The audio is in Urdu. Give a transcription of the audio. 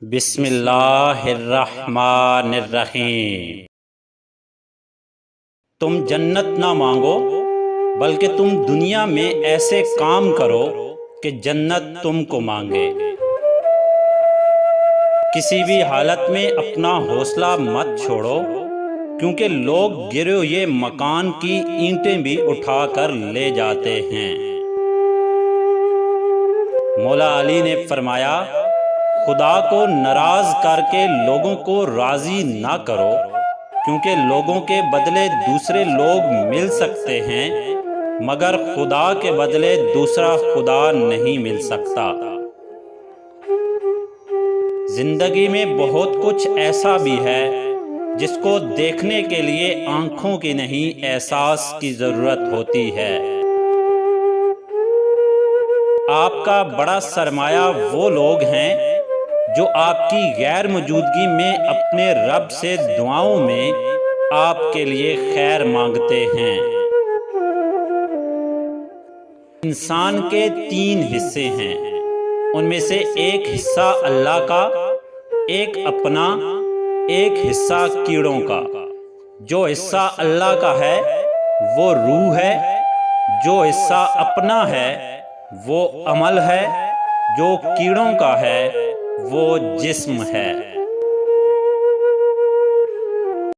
بسم اللہ الرحمن الرحیم۔ تم جنت نہ مانگو بلکہ تم دنیا میں ایسے کام کرو کہ جنت تم کو مانگے۔ کسی بھی حالت میں اپنا حوصلہ مت چھوڑو، کیونکہ لوگ گرے ہوئے مکان کی اینٹیں بھی اٹھا کر لے جاتے ہیں۔ مولا علی نے فرمایا، خدا کو ناراض کر کے لوگوں کو راضی نہ کرو، کیونکہ لوگوں کے بدلے دوسرے لوگ مل سکتے ہیں مگر خدا کے بدلے دوسرا خدا نہیں مل سکتا۔ زندگی میں بہت کچھ ایسا بھی ہے جس کو دیکھنے کے لیے آنکھوں کی نہیں احساس کی ضرورت ہوتی ہے۔ آپ کا بڑا سرمایہ وہ لوگ ہیں جو آپ کی غیر موجودگی میں اپنے رب سے دعاؤں میں آپ کے لیے خیر مانگتے ہیں۔ انسان کے 3 حصے ہیں، ان میں سے ایک حصہ اللہ کا، ایک اپنا، ایک حصہ کیڑوں کا۔ جو حصہ اللہ کا ہے وہ روح ہے، جو حصہ اپنا ہے وہ عمل ہے، جو کیڑوں کا ہے وہ جسم ہے۔